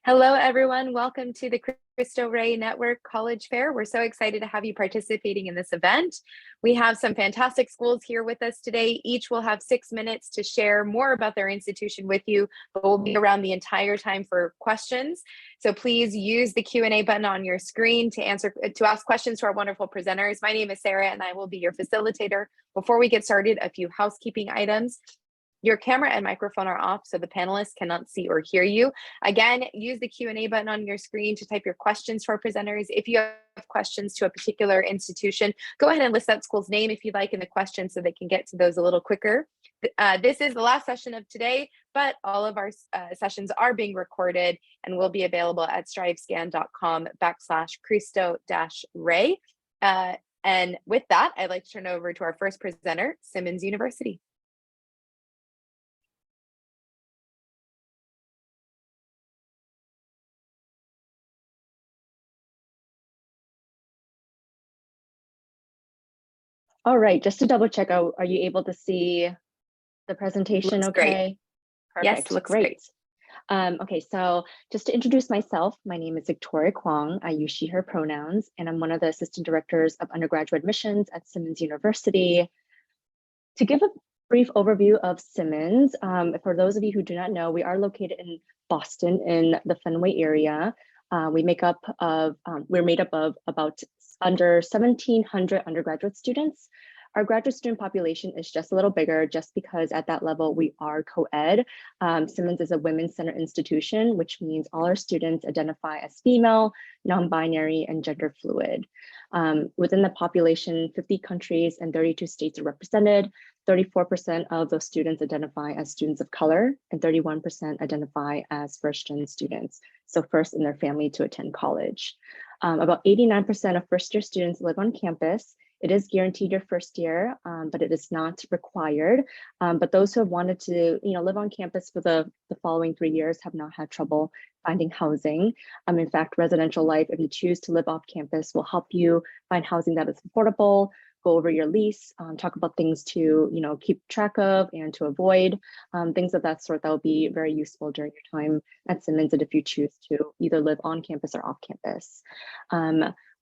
Hello, everyone. Welcome to the Cristo Rey Network College Fair. We're so excited to have you participating in this event. We have some fantastic schools here with us today. Each will have 6 minutes to share more about their institution with you, but we'll be around the entire time for questions. So please use the Q&A button on your screen to ask questions to our wonderful presenters. My name is Sarah, and I will be your facilitator. Before we get started, a few housekeeping items. Your camera and microphone are off, so the panelists cannot see or hear you. Again, use the Q&A button on your screen to type your questions to our presenters. If you have questions to a particular institution, go ahead and list that school's name if you'd like in the question so they can get to those a little quicker. This is the last session of today, but all of our sessions are being recorded and will be available at strivescan.com/Cristo-Rey. And with that, I'd like to turn over to our first presenter, Simmons University. All right, just to double check, are you able to see the presentation? Looks okay? Great. Perfect. Yes, looks great. Okay, so just to introduce myself, my name is Victoria Kwong. I use she, her pronouns, and I'm one of the assistant directors of undergraduate admissions at Simmons University. To give a brief overview of Simmons, for those of you who do not know, we are located in Boston in the Fenway area. We're made up of about under 1,700 undergraduate students. Our graduate student population is just a little bigger just because at that level we are co-ed. Simmons is a women's-centered institution, which means all our students identify as female, non-binary, and gender fluid. Within the population, 50 countries and 32 states are represented. 34% of those students identify as students of color, and 31% identify as first-gen students, so first in their family to attend college. About 89% of first-year students live on campus. It is guaranteed your first year, but it is not required. But those who have wanted to live on campus for the following 3 years have not had trouble finding housing. In fact, residential life, if you choose to live off campus, will help you find housing that is affordable, go over your lease, talk about things to keep track of and to avoid, things of that sort that will be very useful during your time at Simmons and if you choose to either live on campus or off campus.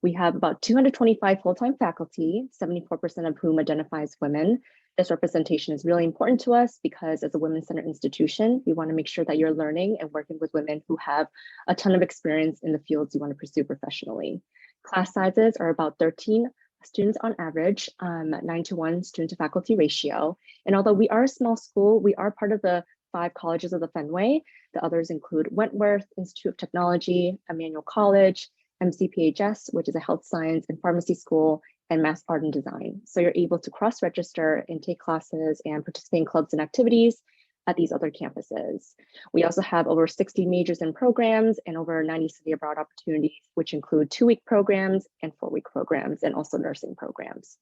We have about 225 full-time faculty, 74% of whom identify as women. This representation is really important to us because as a women's-centered institution, we want to make sure that you're learning and working with women who have a ton of experience in the fields you want to pursue professionally. Class sizes are about 13 students on average, 9-to-1 student to faculty ratio. And although we are a small school, we are part of the 5 colleges of the Fenway. The others include Wentworth, Institute of Technology, Emmanuel College, MCPHS, which is a health science and pharmacy school, and Mass Art and Design. So you're able to cross-register and take classes and participate in clubs and activities at these other campuses. We also have over 60 majors and programs and over 90 study abroad opportunities, which include 2-week programs and 4-week programs, and also nursing programs.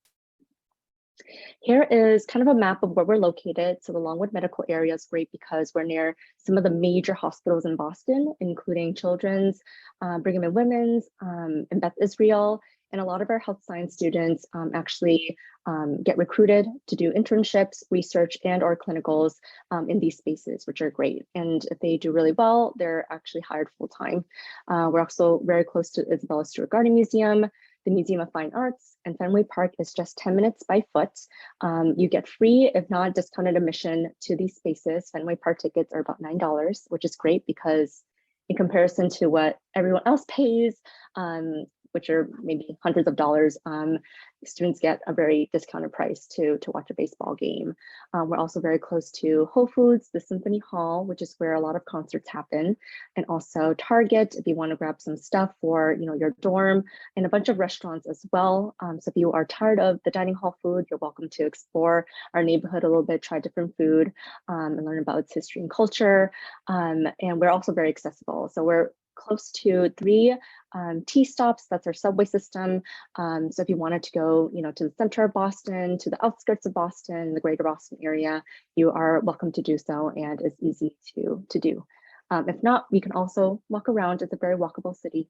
Here is kind of a map of where we're located. So the Longwood Medical area is great because we're near some of the major hospitals in Boston, including Children's, Brigham and Women's, and Beth Israel. And a lot of our health science students actually get recruited to do internships, research, and/or clinicals in these spaces, which are great. And if they do really well, they're actually hired full-time. We're also very close to Isabella Stewart Gardner Museum, the Museum of Fine Arts, and Fenway Park is just 10 minutes by foot. You get free, if not discounted admission to these spaces. Fenway Park tickets are about $9, which is great because in comparison to what everyone else pays, which are maybe hundreds of dollars, students get a very discounted price to watch a baseball game. We're also very close to Whole Foods, the Symphony Hall, which is where a lot of concerts happen, and also Target if you want to grab some stuff for your dorm, and a bunch of restaurants as well. So if you are tired of the dining hall food, you're welcome to explore our neighborhood a little bit, try different food, and learn about its history and culture. And we're also very accessible. So we're close to 3 T stops. That's our subway system. So if you wanted to go, to the center of Boston, to the outskirts of Boston, the greater Boston area, you are welcome to do so, and it's easy to do. If not, we can also walk around. It's a very walkable city.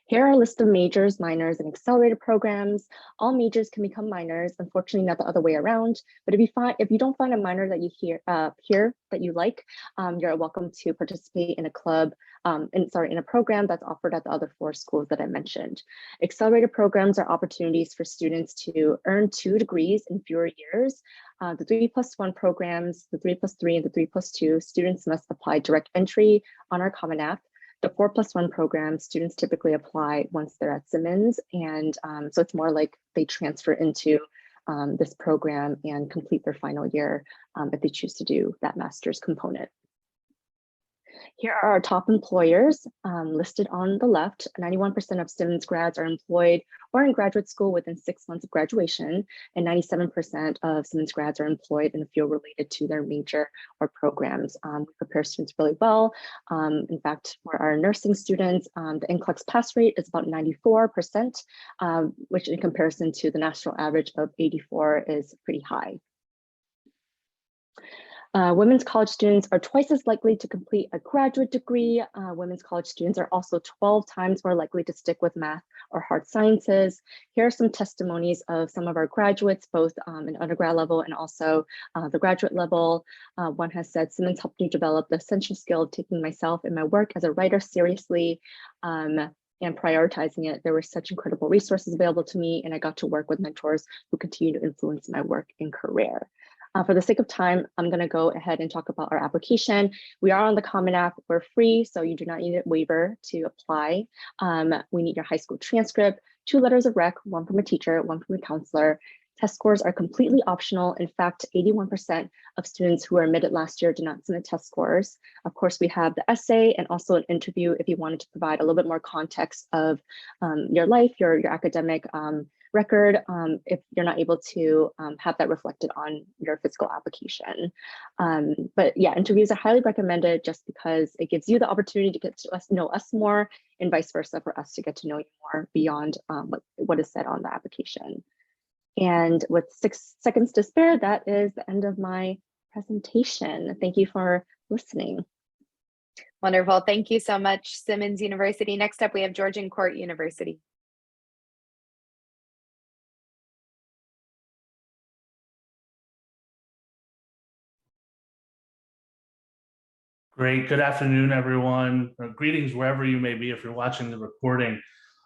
Here are a list of majors, minors, and accelerated programs. All majors can become minors. Unfortunately, not the other way around. But if you don't find a minor that you here that you like, you're welcome to participate in a club, in a program that's offered at the other 4 schools that I mentioned. Accelerated programs are opportunities for students to earn 2 degrees in fewer years. The 3+1 programs, the 3+3, and the 3+2, students must apply direct entry on our Common App. The 4+1 program, students typically apply once they're at Simmons, and so it's more like they transfer into this program and complete their final year if they choose to do that master's component. Here are our top employers listed on the left. 91% of Simmons grads are employed or in graduate school within 6 months of graduation, and 97% of Simmons grads are employed in a field related to their major or programs. We prepare students really well. In fact, for our nursing students, the NCLEX pass rate is about 94%, which in comparison to the national average of 84 is pretty high. Women's college students are twice as likely to complete a graduate degree. Women's college students are also 12 times more likely to stick with math or hard sciences. Here are some testimonies of some of our graduates, both in undergrad level and also the graduate level. One has said, Simmons helped me develop the essential skill of taking myself and my work as a writer seriously and prioritizing it. There were such incredible resources available to me, and I got to work with mentors who continue to influence my work and career. For the sake of time, I'm going to go ahead and talk about our application. We are on the Common App. We're free, so you do not need a waiver to apply. We need your high school transcript, 2 letters of rec, 1 from a teacher, 1 from a counselor. Test scores are completely optional. In fact, 81% of students who were admitted last year did not submit test scores. Of course, we have the essay and also an interview if you wanted to provide a little bit more context of your life, your academic record, if you're not able to have that reflected on your physical application. But yeah, interviews are highly recommended just because it gives you the opportunity to get to know us more, and vice versa for us to get to know you more beyond what is said on the application. And with 6 seconds to spare, that is the end of my presentation. Thank you for listening. Wonderful. Thank you so much, Simmons University. Next up, we have Georgian Court University. Great. Good afternoon, everyone. Greetings wherever you may be if you're watching the recording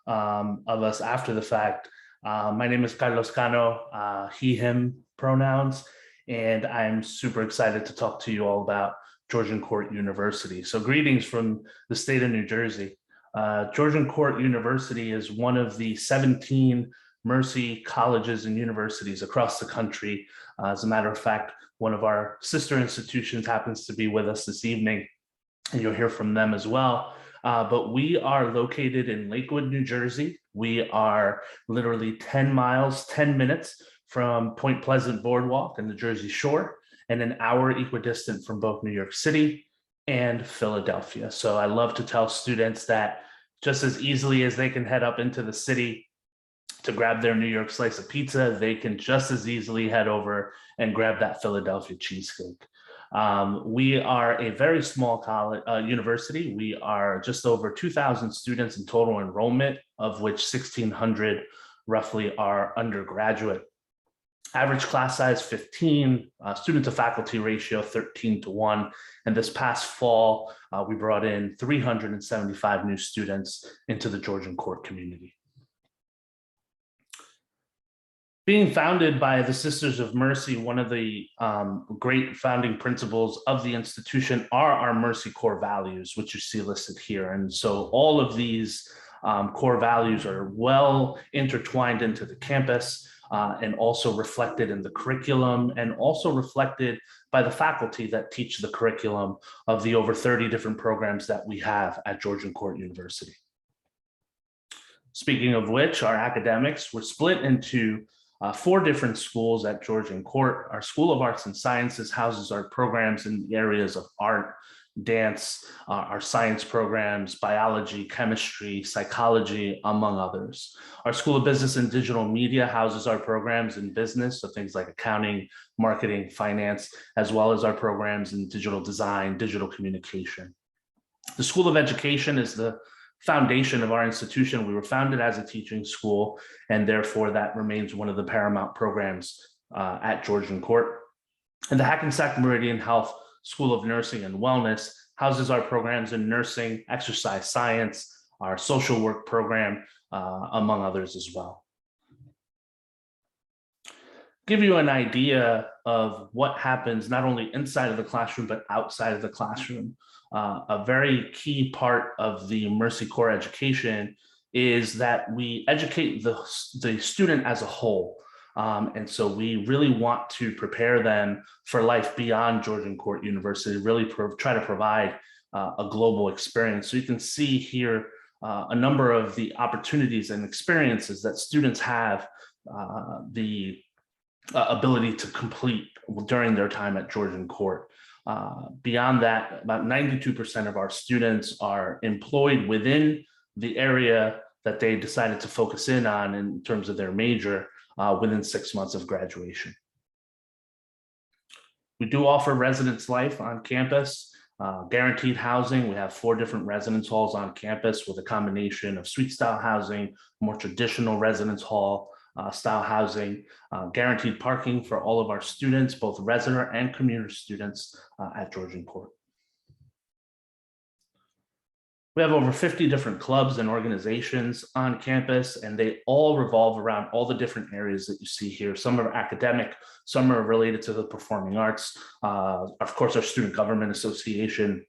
of us after the fact. My name is Carlos Cano, he, him pronouns, and I'm super excited to talk to you all about Georgian Court University. So greetings from the state of New Jersey. Georgian Court University is one of the 17 Mercy colleges and universities across the country. As a matter of fact, one of our sister institutions happens to be with us this evening, and you'll hear from them as well. But we are located in Lakewood, New Jersey. We are literally 10 miles, 10 minutes from Point Pleasant Boardwalk and the Jersey Shore, and an hour equidistant from both New York City and Philadelphia. So I love to tell students that just as easily as they can head up into the city to grab their New York slice of pizza, they can just as easily head over and grab that Philadelphia cheesecake. We are a very small college university. We are just over 2,000 students in total enrollment, of which 1,600 roughly are undergraduate. Average class size 15, student to faculty ratio 13:1. And this past fall, we brought in 375 new students into the Georgian Court community. Being founded by the Sisters of Mercy, one of the great founding principles of the institution are our Mercy core values, which you see listed here. And so all of these core values are well intertwined into the campus and also reflected in the curriculum, and also reflected by the faculty that teach the curriculum of the over 30 different programs that we have at Georgian Court University. Speaking of which, our academics were split into 4 different schools at Georgian Court. Our School of Arts and Sciences houses our programs in the areas of art, dance, our science programs, biology, chemistry, psychology, among others. Our School of Business and Digital Media houses our programs in business, so things like accounting, marketing, finance, as well as our programs in digital design, digital communication. The School of Education is the foundation of our institution. We were founded as a teaching school, and therefore that remains one of the paramount programs at Georgian Court. And the Hackensack Meridian Health School of Nursing and Wellness houses our programs in nursing, exercise science, our social work program, among others as well. Give you an idea of what happens not only inside of the classroom, but outside of the classroom. A very key part of the Mercy Corps education is that we educate the student as a whole. And so we really want to prepare them for life beyond Georgian Court University, really try to provide a global experience. So you can see here a number of the opportunities and experiences that students have the ability to complete during their time at Georgian Court. Beyond that, about 92% of our students are employed within the area that they decided to focus in on in terms of their major within 6 months of graduation. We do offer residence life on campus, guaranteed housing. We have 4 different residence halls on campus with a combination of suite style housing, more traditional residence hall style housing, guaranteed parking for all of our students, both resident and commuter students at Georgian Court. We have over 50 different clubs and organizations on campus, and they all revolve around all the different areas that you see here. Some are academic, some are related to the performing arts. Of course, our Student Government Association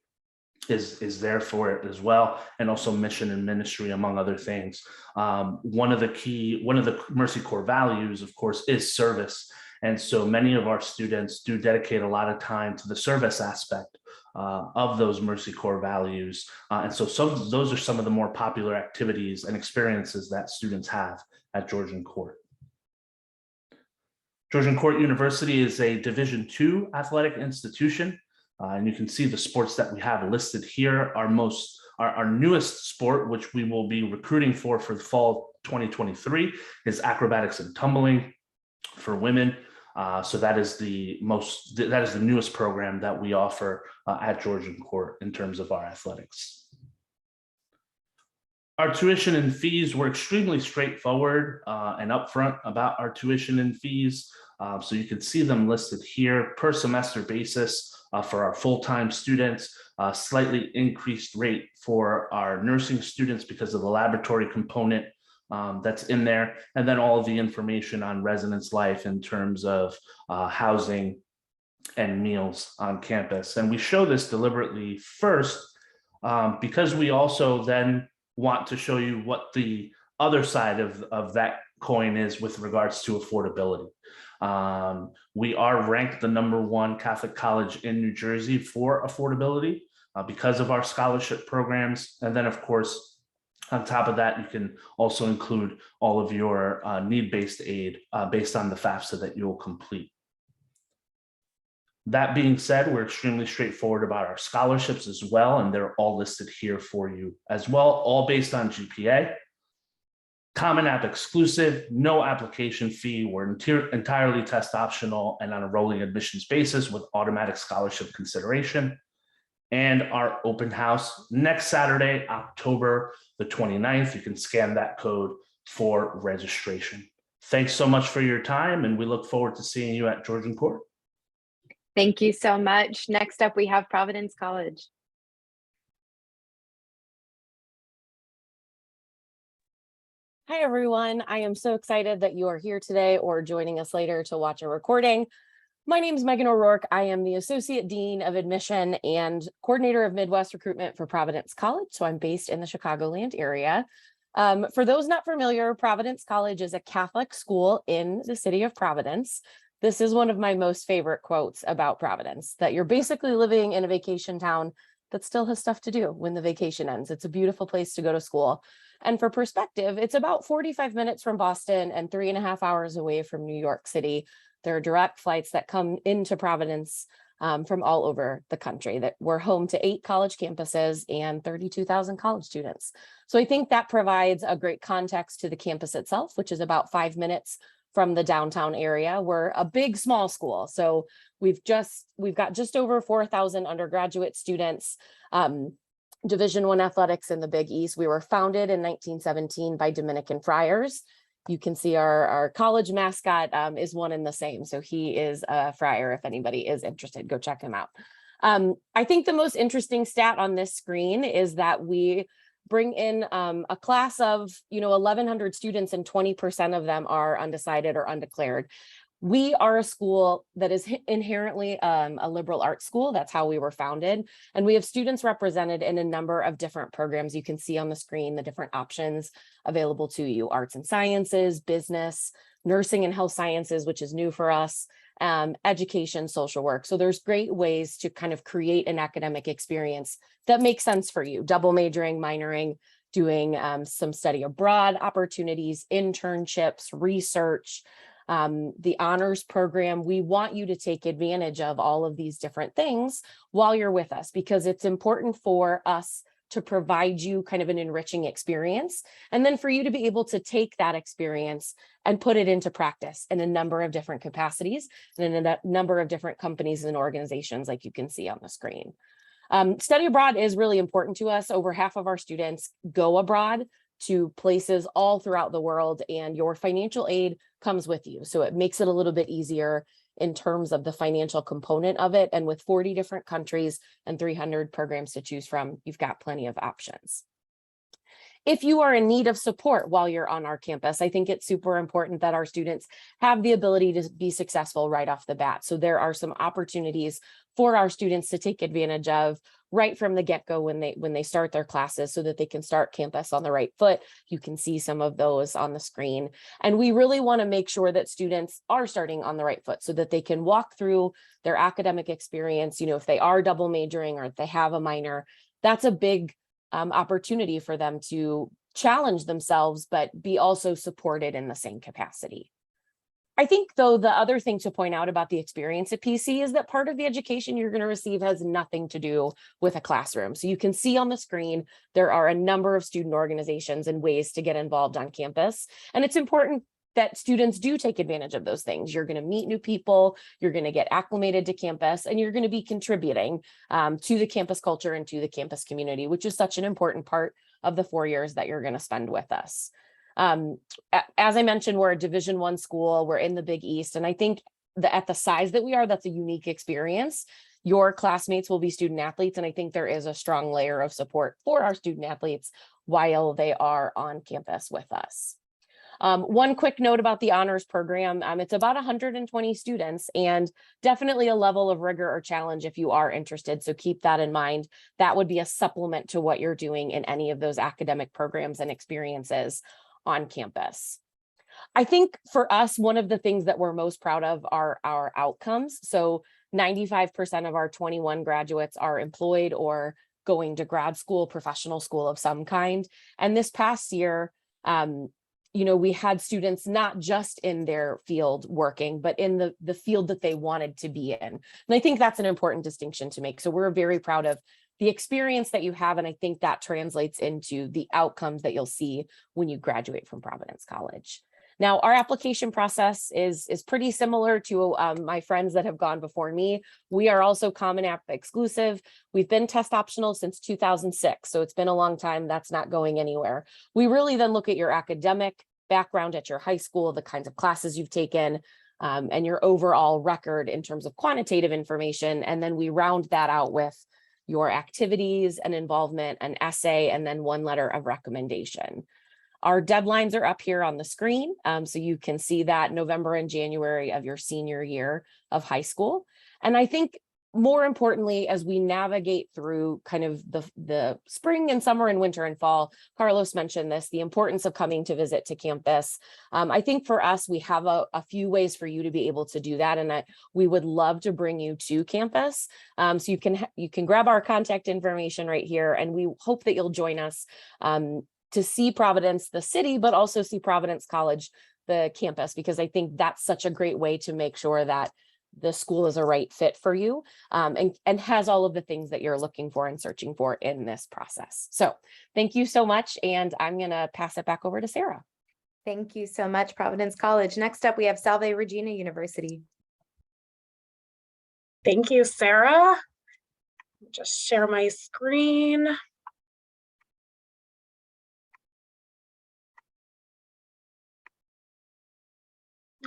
is there for it as well, and also mission and ministry, among other things. One of the Mercy Corps values, of course, is service. And so many of our students do dedicate a lot of time to the service aspect of those Mercy Corps values. And so those are some of the more popular activities and experiences that students have at Georgian Court. Georgian Court University is a Division II athletic institution. And you can see the sports that we have listed here. Our newest sport, which we will be recruiting for the fall 2023, is acrobatics and tumbling for women. So that is the newest program that we offer at Georgian Court in terms of our athletics. Our tuition and fees were extremely straightforward and upfront about our tuition and fees. So you can see them listed here per semester basis. For our full-time students, slightly increased rate for our nursing students because of the laboratory component that's in there, and then all of the information on residence life in terms of housing and meals on campus. And we show this deliberately first because we also then want to show you what the other side of that coin is with regards to affordability. We are ranked the #1 Catholic college in New Jersey for affordability because of our scholarship programs. And then, of course, on top of that, you can also include all of your need-based aid based on the FAFSA that you'll complete. That being said, we're extremely straightforward about our scholarships as well, and they're all listed here for you as well, all based on GPA. Common App exclusive, no application fee. We're entirely test optional and on a rolling admissions basis with automatic scholarship consideration. And our open house next Saturday, October the 29th. You can scan that code for registration. Thanks so much for your time, and we look forward to seeing you at Georgian Court. Thank you so much. Next up, we have Providence College. Hi, everyone. I am so excited that you are here today or joining us later to watch a recording. My name is Megan O'Rourke. I am the Associate Dean of Admission and Coordinator of Midwest Recruitment for Providence College. So I'm based in the Chicagoland area. For those not familiar, Providence College is a Catholic school in the city of Providence. This is one of my most favorite quotes about Providence, that you're basically living in a vacation town that still has stuff to do when the vacation ends. It's a beautiful place to go to school. And for perspective, it's about 45 minutes from Boston and 3.5 hours away from New York City. There are direct flights that come into Providence from all over the country. That we're home to 8 college campuses and 32,000 college students. So I think that provides a great context to the campus itself, which is about 5 minutes from the downtown area. We're a big, small school. So we've got just over 4,000 undergraduate students. Division I athletics in the Big East. We were founded in 1917 by Dominican friars. You can see our college mascot is one and the same. So he is a friar. If anybody is interested, go check him out. I think the most interesting stat on this screen is that we bring in a class of 1,100 students, and 20% of them are undecided or undeclared. We are a school that is inherently a liberal arts school. That's how we were founded. And we have students represented in a number of different programs. You can see on the screen the different options available to you: arts and sciences, business, nursing and health sciences, which is new for us, education, social work. So there's great ways to kind of create an academic experience that makes sense for you: double majoring, minoring, doing some study abroad opportunities, internships, research, the honors program. We want you to take advantage of all of these different things while you're with us, because it's important for us to provide you kind of an enriching experience, and then for you to be able to take that experience and put it into practice in a number of different capacities and in a number of different companies and organizations, like you can see on the screen. Study abroad is really important to us. Over half of our students go abroad to places all throughout the world, and your financial aid comes with you. So it makes it a little bit easier in terms of the financial component of it. And with 40 different countries and 300 programs to choose from, you've got plenty of options. If you are in need of support while you're on our campus, I think it's super important that our students have the ability to be successful right off the bat. So there are some opportunities for our students to take advantage of right from the get-go when they start their classes, so that they can start campus on the right foot. You can see some of those on the screen. And we really want to make sure that students are starting on the right foot so that they can walk through their academic experience. If they are double majoring or if they have a minor, that's a big opportunity for them to challenge themselves, but be also supported in the same capacity. I think, though, the other thing to point out about the experience at PC is that part of the education you're going to receive has nothing to do with a classroom. So you can see on the screen, there are a number of student organizations and ways to get involved on campus. And it's important that students do take advantage of those things. You're going to meet new people, you're going to get acclimated to campus, and you're going to be contributing to the campus culture and to the campus community, which is such an important part of the 4 years that you're going to spend with us. As I mentioned, we're a Division I school. We're in the Big East. And I think that at the size that we are, that's a unique experience. Your classmates will be student athletes. And I think there is a strong layer of support for our student athletes while they are on campus with us. One quick note about the honors program, it's about 120 students, and definitely a level of rigor or challenge if you are interested. So keep that in mind. That would be a supplement to what you're doing in any of those academic programs and experiences on campus. I think for us, one of the things that we're most proud of are our outcomes. So 95% of our 21 graduates are employed or going to grad school, professional school of some kind. And this past year, we had students not just in their field working, but in the field that they wanted to be in. And I think that's an important distinction to make. So we're very proud of the experience that you have. And I think that translates into the outcomes that you'll see when you graduate from Providence College. Now, our application process is pretty similar to my friends that have gone before me. We are also Common App exclusive. We've been test optional since 2006, so it's been a long time. That's not going anywhere. We really then look at your academic background at your high school, the kinds of classes you've taken, and your overall record in terms of quantitative information. And then we round that out with your activities and involvement, an essay, and then one letter of recommendation. Our deadlines are up here on the screen, so you can see that November and January of your senior year of high school. And I think more importantly, as we navigate through kind of the spring and summer and winter and fall, Carlos mentioned this, the importance of coming to visit to campus. I think for us, we have a few ways for you to be able to do that, and we would love to bring you to campus. So you can grab our contact information right here, and we hope that you'll join us to see Providence, the city, but also see Providence College, the campus, because I think that's such a great way to make sure that the school is a right fit for you and has all of the things that you're looking for and searching for in this process. So thank you so much. And I'm going to pass it back over to Sarah. Thank you so much, Providence College. Next up, we have Salve Regina University. Thank you, Sarah. Just share my screen.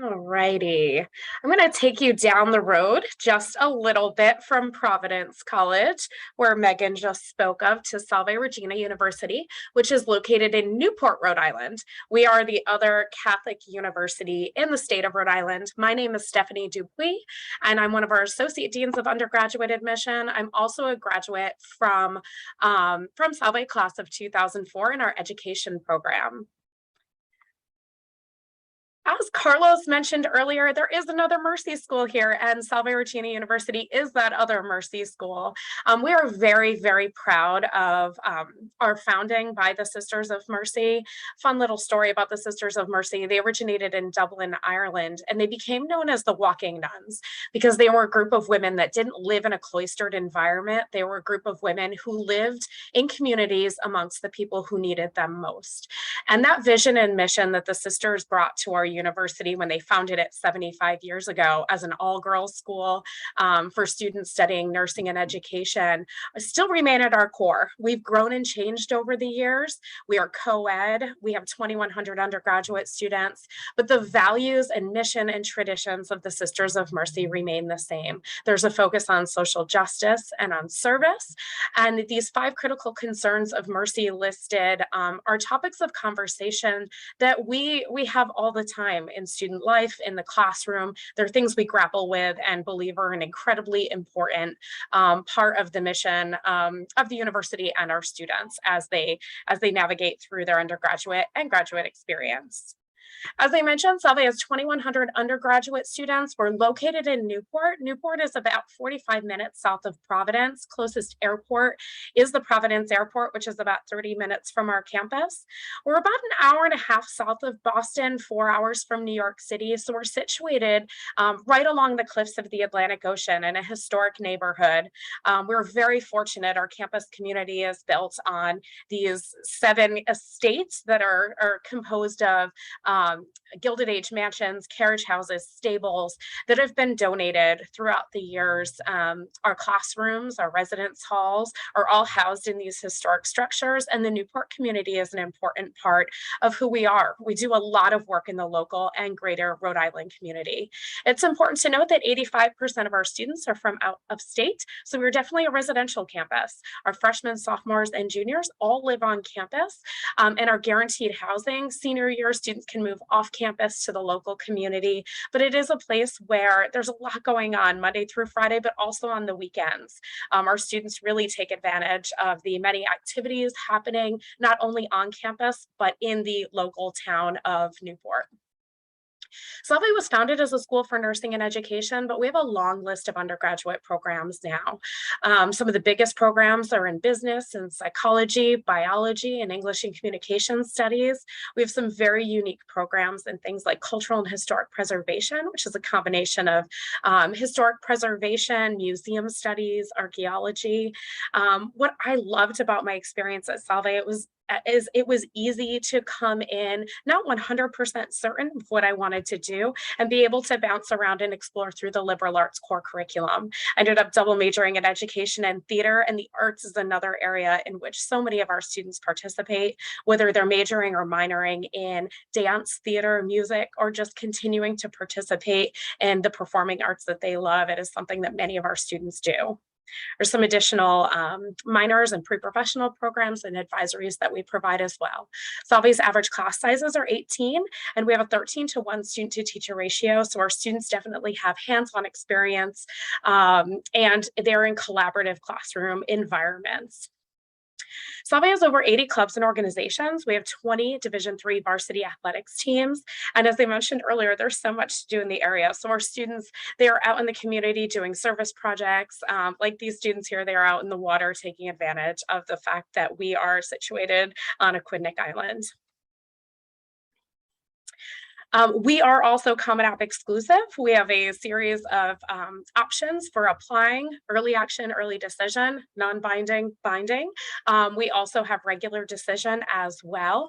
All righty. I'm going to take you down the road just a little bit from Providence College, where Megan just spoke of, to Salve Regina University, which is located in Newport, Rhode Island. We are the other Catholic university in the state of Rhode Island. My name is Stephanie Dupuis, and I'm one of our Associate Deans of Undergraduate Admission. I'm also a graduate from Salve class of 2004 in our education program. As Carlos mentioned earlier, there is another Mercy School here, and Salve Regina University is that other Mercy School. We are very, very proud of our founding by the Sisters of Mercy. Fun little story about the Sisters of Mercy. They originated in Dublin, Ireland, and they became known as the Walking Nuns because they were a group of women that didn't live in a cloistered environment. They were a group of women who lived in communities amongst the people who needed them most. And that vision and mission that the sisters brought to our university when they founded it 75 years ago as an all-girls school for students studying nursing and education still remain at our core. We've grown and changed over the years. We are co-ed. We have 2,100 undergraduate students, but the values and mission and traditions of the Sisters of Mercy remain the same. There's a focus on social justice and on service. And these 5 critical concerns of mercy listed are topics of conversation that we have all the time in student life, in the classroom. They're things we grapple with and believe are an incredibly important part of the mission of the university and our students as they navigate through their undergraduate and graduate experience. As I mentioned, Salve has 2,100 undergraduate students. We're located in Newport. Newport is about 45 minutes south of Providence. Closest airport is the Providence Airport, which is about 30 minutes from our campus. We're about an hour and a half south of Boston, 4 hours from New York City. So we're situated right along the cliffs of the Atlantic Ocean in a historic neighborhood. We're very fortunate. Our campus community is built on these 7 estates that are composed of Gilded Age mansions, carriage houses, stables that have been donated throughout the years. Our classrooms, our residence halls are all housed in these historic structures, and the Newport community is an important part of who we are. We do a lot of work in the local and greater Rhode Island community. It's important to note that 85% of our students are from out of state, so we're definitely a residential campus. Our freshmen, sophomores, and juniors all live on campus and are guaranteed housing. Senior year students can move off campus to the local community, but it is a place where there's a lot going on Monday through Friday, but also on the weekends. Our students really take advantage of the many activities happening, not only on campus, but in the local town of Newport. Salve was founded as a school for nursing and education, but we have a long list of undergraduate programs now. Some of the biggest programs are in business and psychology, biology, and English and communication studies. We have some very unique programs in things like cultural and historic preservation, which is a combination of historic preservation, museum studies, archaeology. What I loved about my experience at Salve, it was easy to come in, not 100% certain of what I wanted to do, and be able to bounce around and explore through the liberal arts core curriculum. I ended up double majoring in education and theater, and the arts is another area in which so many of our students participate, whether they're majoring or minoring in dance, theater, music, or just continuing to participate in the performing arts that they love. It is something that many of our students do. There's some additional minors and pre-professional programs and advisories that we provide as well. Salve's average class sizes are 18, and we have a 13-to-1 student to teacher ratio. So our students definitely have hands-on experience and they're in collaborative classroom environments. Salve has over 80 clubs and organizations. We have 20 Division III varsity athletics teams. And as I mentioned earlier, there's so much to do in the area. So our students, they are out in the community doing service projects. Like these students here, they are out in the water taking advantage of the fact that we are situated on Aquidneck Island. We are also Common App exclusive. We have a series of options for applying: early action, early decision, non-binding, binding. We also have regular decision as well.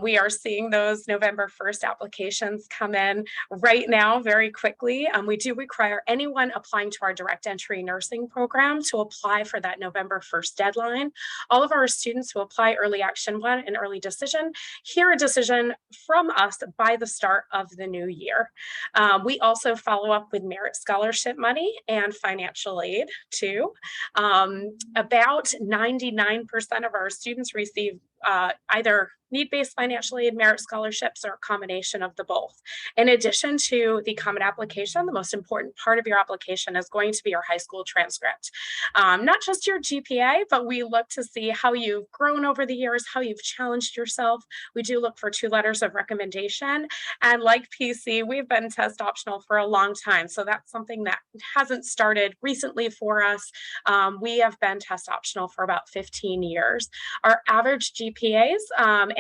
We are seeing those November 1st applications come in right now very quickly. We do require anyone applying to our direct entry nursing program to apply for that November 1st deadline. All of our students who apply early action 1 and early decision hear a decision from us by the start start of the new year. We also follow up with merit scholarship money and financial aid too. About 99% of our students receive either need-based financial aid, merit scholarships, or a combination of the both. In addition to the common application, the most important part of your application is going to be your high school transcript. Not just your GPA, but we look to see how you've grown over the years, how you've challenged yourself. We do look for 2 letters of recommendation. And like PC, we've been test optional for a long time. So that's something that hasn't started recently for us. We have been test optional for about 15 years. Our average GPAs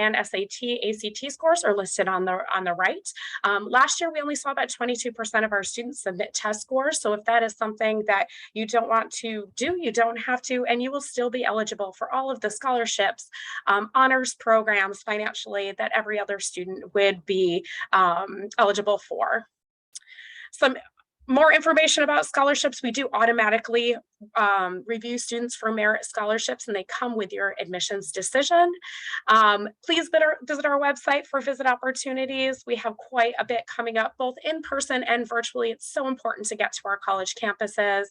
and SAT, ACT scores are listed on the right. Last year, we only saw about 22% of our students submit test scores. So if that is something that you don't want to do, you don't have to, and you will still be eligible for all of the scholarships, honors programs, financial aid that every other student would be eligible for. Some more information about scholarships: we do automatically review students for merit scholarships, and they come with your admissions decision. Please visit our website for visit opportunities. We have quite a bit coming up, both in person and virtually. It's so important to get to our college campuses.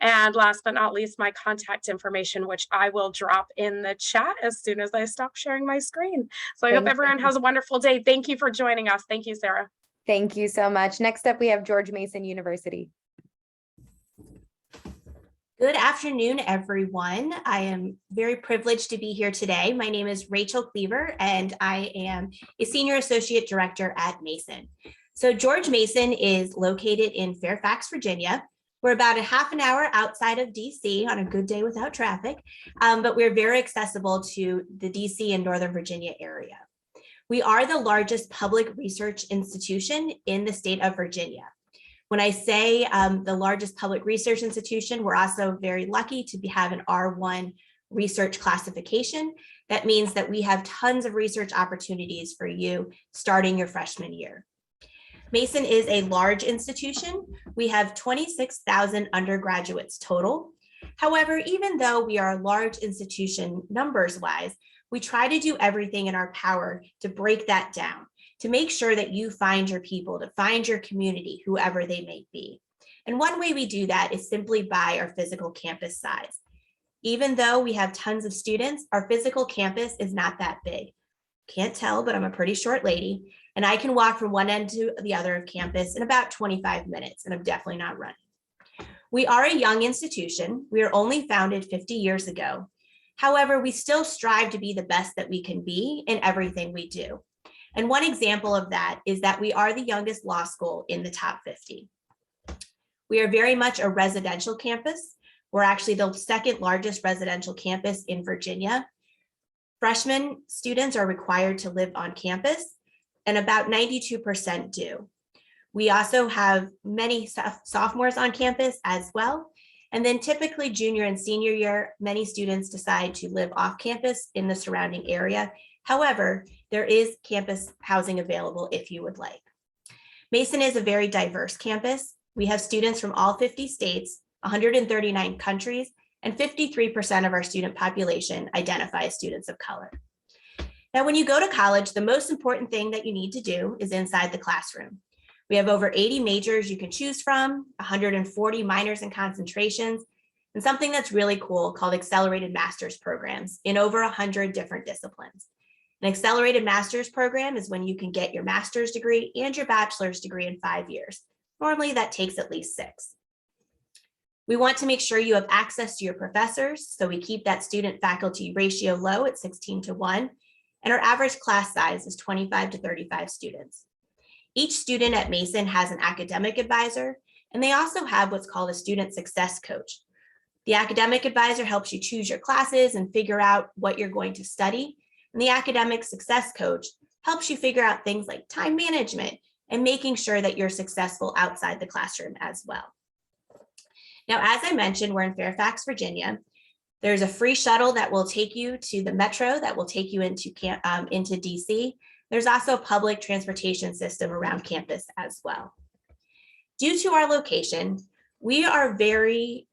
And last but not least, my contact information, which I will drop in the chat as soon as I stop sharing my screen. So I hope everyone has a wonderful day. Thank you for joining us. Thank you, Sarah. Thank you so much. Next up, we have George Mason University. Good afternoon, everyone. I am very privileged to be here today. My name is Rachel Cleaver, and I am a Senior Associate Director at Mason. So George Mason is located in Fairfax, Virginia. We're about a half an hour outside of DC on a good day without traffic, but we're very accessible to the DC and Northern Virginia area. We are the largest public research institution in the state of Virginia. When I say the largest public research institution, we're also very lucky to have an R1 research classification. That means that we have tons of research opportunities for you starting your freshman year. Mason is a large institution. We have 26,000 undergraduates total. However, even though we are a large institution numbers-wise, we try to do everything in our power to break that down, to make sure that you find your people, to find your community, whoever they may be. And one way we do that is simply by our physical campus size. Even though we have tons of students, our physical campus is not that big. Can't tell, but I'm a pretty short lady, and I can walk from one end to the other of campus in about 25 minutes, and I'm definitely not running. We are a young institution. We are only founded 50 years ago. However, we still strive to be the best that we can be in everything we do. And one example of that is that we are the youngest law school in the top 50. We are very much a residential campus. We're actually the second largest residential campus in Virginia. Freshman students are required to live on campus, and about 92% do. We also have many sophomores on campus as well. And then typically junior and senior year, many students decide to live off campus in the surrounding area. However, there is campus housing available if you would like. Mason is a very diverse campus. We have students from all 50 states, 139 countries, and 53% of our student population identify as students of color. Now, when you go to college, the most important thing that you need to do is inside the classroom. We have over 80 majors you can choose from, 140 minors and concentrations, and something that's really cool called accelerated master's programs in over 100 different disciplines. An accelerated master's program is when you can get your master's degree and your bachelor's degree in 5 years. Normally that takes at least 6. We want to make sure you have access to your professors, so we keep that student faculty ratio low at 16:1, and our average class size is 25 to 35 students. Each student at Mason has an academic advisor, and they also have what's called a student success coach. The academic advisor helps you choose your classes and figure out what you're going to study. And the academic success coach helps you figure out things like time management and making sure that you're successful outside the classroom as well. Now, as I mentioned, we're in Fairfax, Virginia. There's a free shuttle that will take you to the metro that will take you into DC. There's also a public transportation system around campus as well. Due to our location, we are very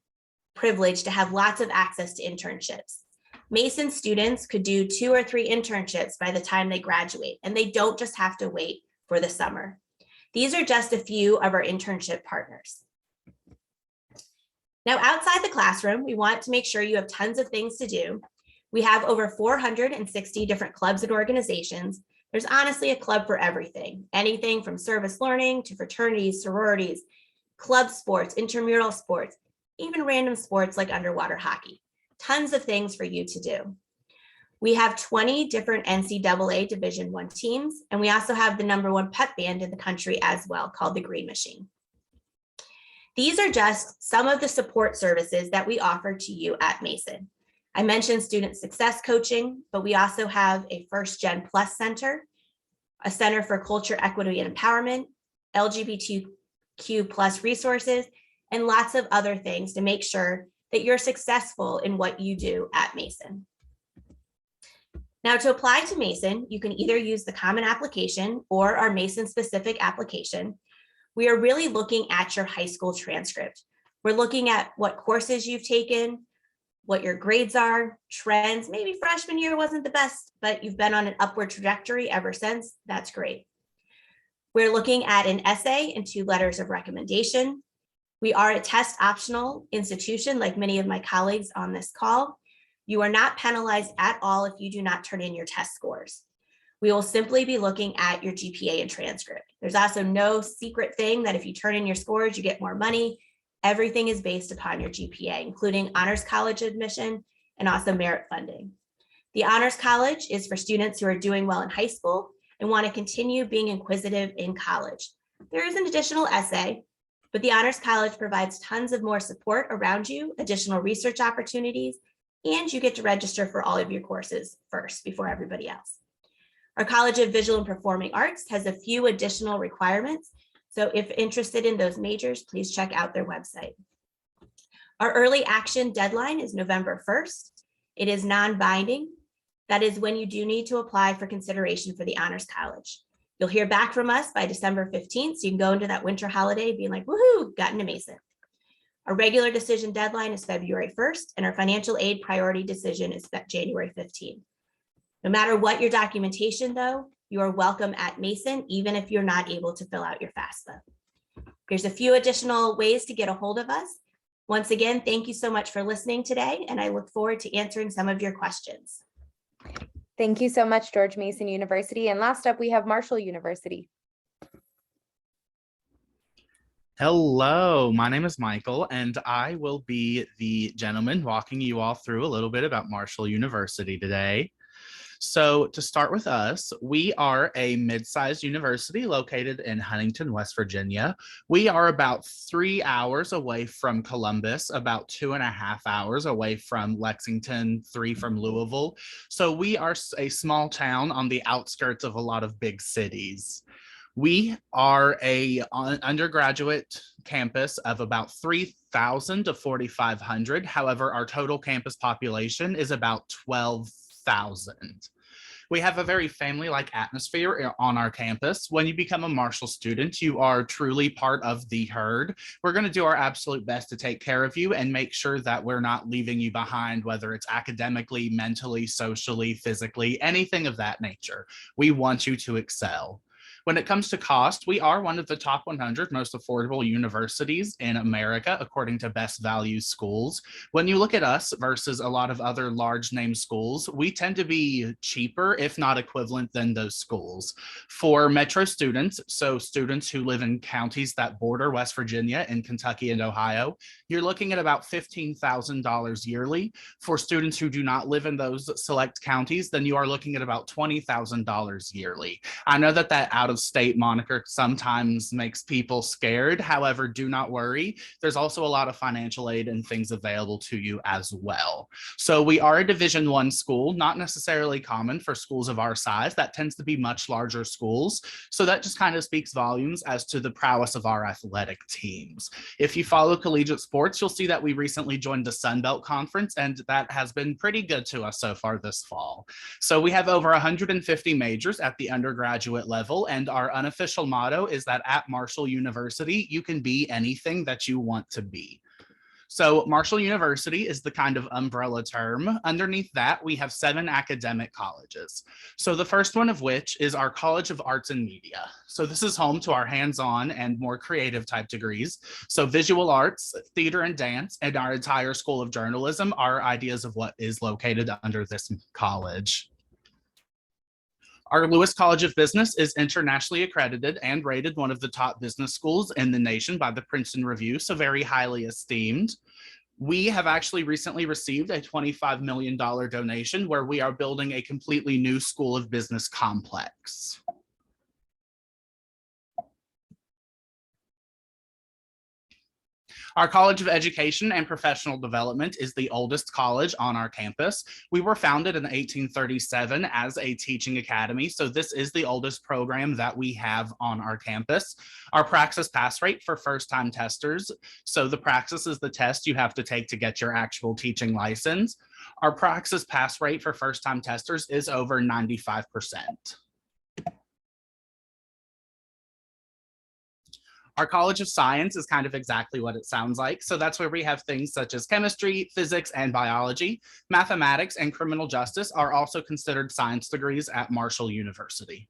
privileged to have lots of access to internships. Mason students could do 2 or 3 internships by the time they graduate, and they don't just have to wait for the summer. These are just a few of our internship partners. Now, outside the classroom, we want to make sure you have tons of things to do. We have over 460 different clubs and organizations. There's honestly a club for everything, anything from service learning to fraternities, sororities, club sports, intramural sports, even random sports like underwater hockey. Tons of things for you to do. We have 20 different NCAA Division I teams, and we also have the #1 pep band in the country as well, called the Green Machine. These are just some of the support services that we offer to you at Mason. I mentioned student success coaching, but we also have a First Gen Plus Center, a Center for Culture, Equity, and Empowerment, LGBTQ plus resources, and lots of other things to make sure that you're successful in what you do at Mason. Now, to apply to Mason, you can either use the common application or our Mason-specific application. We are really looking at your high school transcript. We're looking at what courses you've taken, what your grades are, trends. Maybe freshman year wasn't the best, but you've been on an upward trajectory ever since. That's great. We're looking at an essay and 2 letters of recommendation. We are a test optional institution, like many of my colleagues on this call. You are not penalized at all if you do not turn in your test scores. We will simply be looking at your GPA and transcript. There's also no secret thing that if you turn in your scores, you get more money. Everything is based upon your GPA, including honors college admission and also merit funding. The honors college is for students who are doing well in high school and want to continue being inquisitive in college. There is an additional essay, but the honors college provides tons of more support around you, additional research opportunities, and you get to register for all of your courses first before everybody else. Our College of Visual and Performing Arts has a few additional requirements. So if interested in those majors, please check out their website. Our early action deadline is November 1st. It is non-binding. That is when you do need to apply for consideration for the Honors College. You'll hear back from us by December 15th, so you can go into that winter holiday being like, woohoo, got into Mason. Our regular decision deadline is February 1st, and our financial aid priority decision is January 15th. No matter what your documentation, though, you are welcome at Mason, even if you're not able to fill out your FAFSA. There's a few additional ways to get a hold of us. Once again, thank you so much for listening today, and I look forward to answering some of your questions. Thank you so much, George Mason University. And last up, we have Marshall University. Hello, my name is Michael, and I will be the gentleman walking you all through a little bit about Marshall University today. So to start with us, we are a mid-sized university located in Huntington, West Virginia. We are about 3 hours away from Columbus, about 2.5 hours away from Lexington, 3 from Louisville. So we are a small town on the outskirts of a lot of big cities. We are a undergraduate campus of about 3,000 to 4,500. However, our total campus population is about 12,000. We have a very family-like atmosphere on our campus. When you become a Marshall student, you are truly part of the herd. We're going to do our absolute best to take care of you and make sure that we're not leaving you behind, whether it's academically, mentally, socially, physically, anything of that nature. We want you to excel. When it comes to cost, we are one of the top 100 most affordable universities in America, according to Best Value Schools. When you look at us versus a lot of other large name schools, we tend to be cheaper, if not equivalent, than those schools. For Metro students, so students who live in counties that border West Virginia and Kentucky and Ohio, you're looking at about $15,000 yearly. For students who do not live in those select counties, then you are looking at about $20,000 yearly. I know that out-of-state moniker sometimes makes people scared. However, do not worry. There's also a lot of financial aid and things available to you as well. So we are a Division I school, not necessarily common for schools of our size. That tends to be much larger schools. So that just kind of speaks volumes as to the prowess of our athletic teams. If you follow collegiate sports, you'll see that we recently joined the Sun Belt Conference, and that has been pretty good to us so far this fall. So we have over 150 majors at the undergraduate level, and our unofficial motto is that at Marshall University, you can be anything that you want to be. So Marshall University is the kind of umbrella term. Underneath that, we have 7 academic colleges. So the first one of which is our College of Arts and Media. So this is home to our hands-on and more creative type degrees. So visual arts, theater and dance, and our entire School of Journalism are ideas of what is located under this college. Our Lewis College of Business is internationally accredited and rated one of the top business schools in the nation by the Princeton Review, so very highly esteemed. We have actually recently received a $25 million donation where we are building a completely new School of Business complex. Our College of Education and Professional Development is the oldest college on our campus. We were founded in 1837 as a teaching academy, so this is the oldest program that we have on our campus. Our Praxis pass rate for first-time testers, so the Praxis is the test you have to take to get your actual teaching license. Our Praxis pass rate for first-time testers is over 95%. Our College of Science is kind of exactly what it sounds like. So that's where we have things such as chemistry, physics, and biology. Mathematics and criminal justice are also considered science degrees at Marshall University.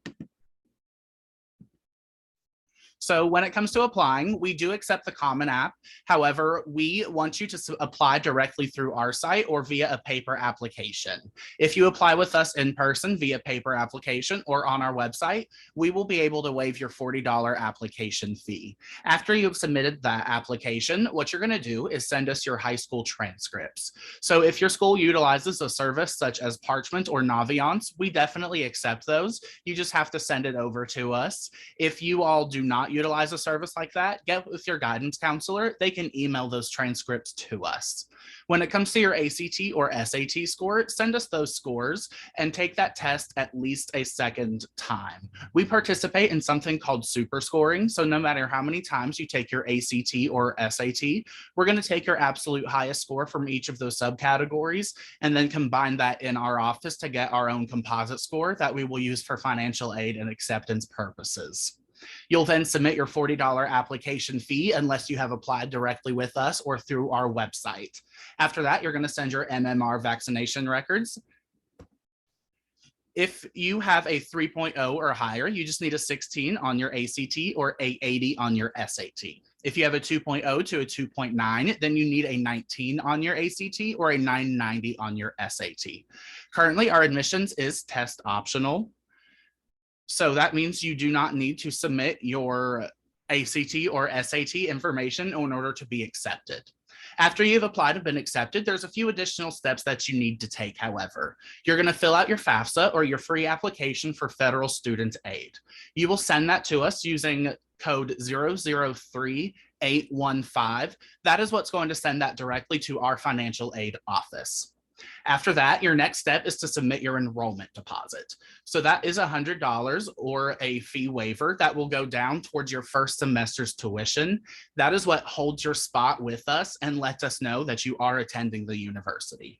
So when it comes to applying, we do accept the Common App. However, we want you to apply directly through our site or via a paper application. If you apply with us in person via paper application or on our website, we will be able to waive your $40 application fee. After you've submitted that application, what you're going to do is send us your high school transcripts. So if your school utilizes a service such as Parchment or Naviance, we definitely accept those. You just have to send it over to us. If you all do not utilize a service like that, get with your guidance counselor. They can email those transcripts to us. When it comes to your ACT or SAT score, send us those scores and take that test at least a second time. We participate in something called super scoring. So no matter how many times you take your ACT or SAT, we're going to take your absolute highest score from each of those subcategories and then combine that in our office to get our own composite score that we will use for financial aid and acceptance purposes. You'll then submit your $40 application fee unless you have applied directly with us or through our website. After that, you're going to send your MMR vaccination records. If you have a 3.0 or higher, you just need a 16 on your ACT or a 80 on your SAT. If you have a 2.0 to a 2.9, then you need a 19 on your ACT or a 990 on your SAT. Currently, our admissions is test optional. So that means you do not need to submit your ACT or SAT information in order to be accepted. After you've applied and been accepted, there's a few additional steps that you need to take, however. You're going to fill out your FAFSA or your free application for federal student aid. You will send that to us using code 003815. That is what's going to send that directly to our financial aid office. After that, your next step is to submit your enrollment deposit. So that is $100 or a fee waiver that will go down towards your first semester's tuition. That is what holds your spot with us and lets us know that you are attending the university.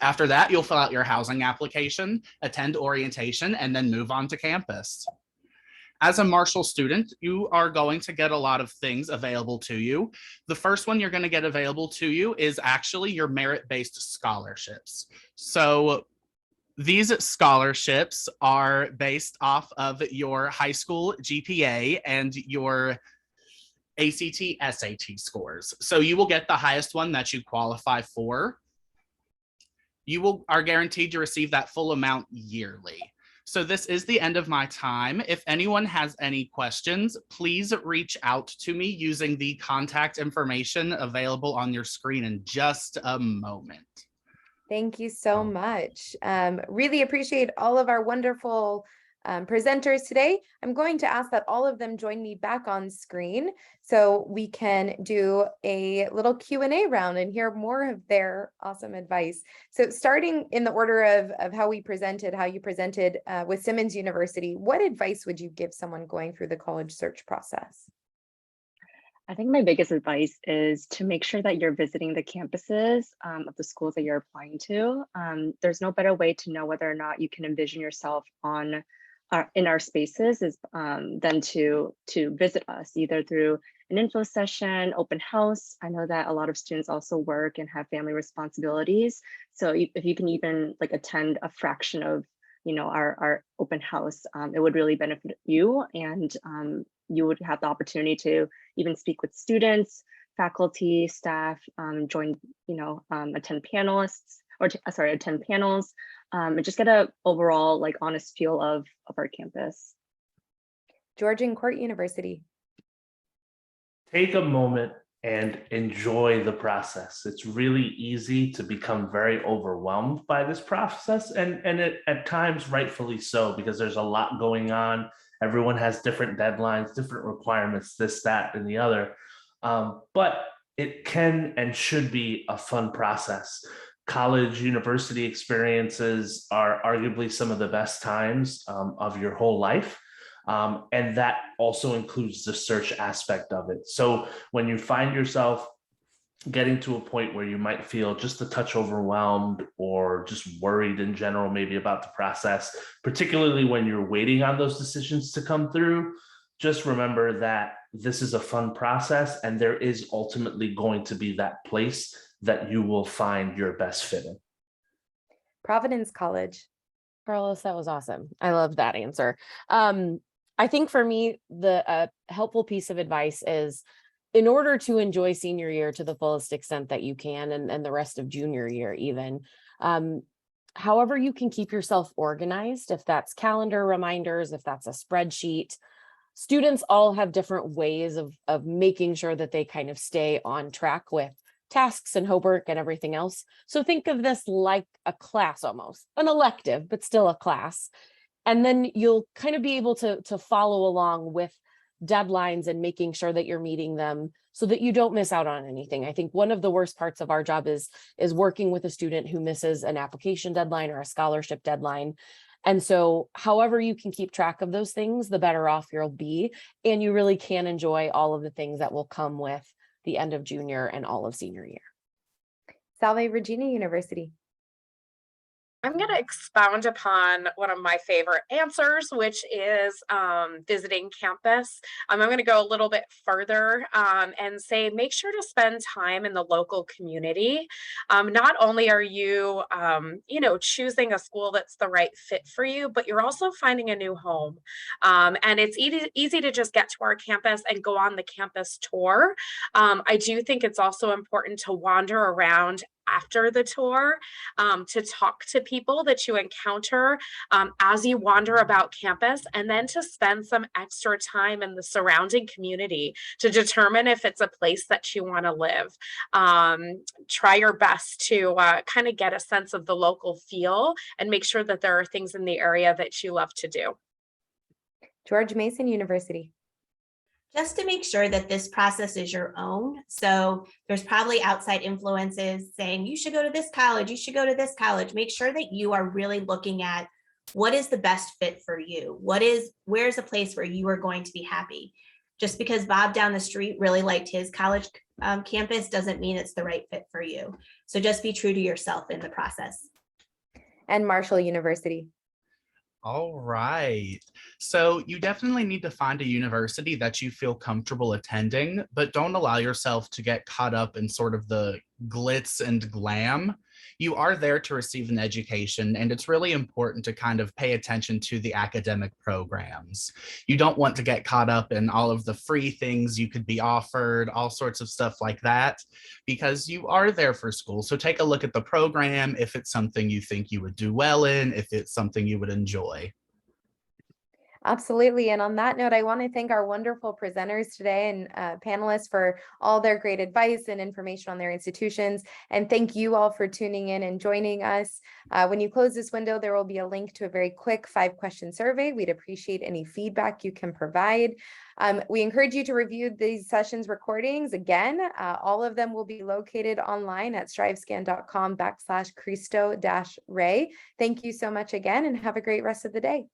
After that, you'll fill out your housing application, attend orientation, and then move on to campus. As a Marshall student, you are going to get a lot of things available to you. The first one you're going to get available to you is actually your merit-based scholarships. So these scholarships are based off of your high school GPA and your ACT, SAT scores. So you will get the highest one that you qualify for. You are guaranteed to receive that full amount yearly. So this is the end of my time. If anyone has any questions, please reach out to me using the contact information available on your screen in just a moment. Thank you so much. Really appreciate all of our wonderful presenters today. I'm going to ask that all of them join me back on screen so we can do a little Q&A round and hear more of their awesome advice. So starting in the order of how you presented with Simmons University, what advice would you give someone going through the college search process? I think my biggest advice is to make sure that you're visiting the campuses of the schools that you're applying to. There's no better way to know whether or not you can envision yourself on in our spaces is then to visit us either through an info session, open house. I know that a lot of students also work and have family responsibilities. So if you can even like attend a fraction of, you know, our open house, it would really benefit you, and you would have the opportunity to even speak with students, faculty, staff, join, you know, attend panelists, or attend panels, and just get a overall like honest feel of our campus. Georgian Court University. Take a moment and enjoy the process. It's really easy to become very overwhelmed by this process, and it, at times rightfully so, because there's a lot going on. Everyone has different deadlines, different requirements, this, that, and the other. But it can and should be a fun process. College, university experiences are arguably some of the best times of your whole life. And that also includes the search aspect of it. So when you find yourself getting to a point where you might feel just a touch overwhelmed or just worried in general, maybe about the process, particularly when you're waiting on those decisions to come through, just remember that this is a fun process, and there is ultimately going to be that place that you will find your best fit in. Providence College. Carlos, that was awesome. I love that answer. I think for me, the helpful piece of advice is, in order to enjoy senior year to the fullest extent that you can, and the rest of junior year even, however you can keep yourself organized, if that's calendar reminders, if that's a spreadsheet. Students all have different ways of making sure that they kind of stay on track with tasks and homework and everything else. So think of this like a class, almost an elective, but still a class. And then you'll kind of be able to follow along with deadlines and making sure that you're meeting them so that you don't miss out on anything. I think one of the worst parts of our job is working with a student who misses an application deadline or a scholarship deadline. And so however you can keep track of those things, the better off you'll be. And you really can enjoy all of the things that will come with the end of junior and all of senior year. Salve, Regina University. I'm going to expound upon one of my favorite answers, which is visiting campus. I'm going to go a little bit further and say, make sure to spend time in the local community. Not only are you, choosing a school that's the right fit for you, but you're also finding a new home. And it's easy to just get to our campus and go on the campus tour. I do think it's also important to wander around after the tour, to talk to people that you encounter as you wander about campus, and then to spend some extra time in the surrounding community to determine if it's a place that you want to live. Try your best to kind of get a sense of the local feel and make sure that there are things in the area that you love to do. George Mason University. Just to make sure that this process is your own. So there's probably outside influences saying you should go to this college, you should go to this college. Make sure that you are really looking at what is the best fit for you. Where's a place where you are going to be happy? Just because Bob down the street really liked his college campus doesn't mean it's the right fit for you. So just be true to yourself in the process. And Marshall University. All right. So you definitely need to find a university that you feel comfortable attending, but don't allow yourself to get caught up in sort of the glitz and glam. You are there to receive an education, and it's really important to kind of pay attention to the academic programs. You don't want to get caught up in all of the free things you could be offered, all sorts of stuff like that, because you are there for school. So take a look at the program, if it's something you think you would do well in, if it's something you would enjoy. Absolutely. And on that note, I want to thank our wonderful presenters today and panelists for all their great advice and information on their institutions. And thank you all for tuning in and joining us. When you close this window, there will be a link to a very quick 5-question survey. We'd appreciate any feedback you can provide. We encourage you to review these sessions recordings. Again, all of them will be located online at strivescan.com/Cristo-Rey. Thank you so much again, and have a great rest of the day.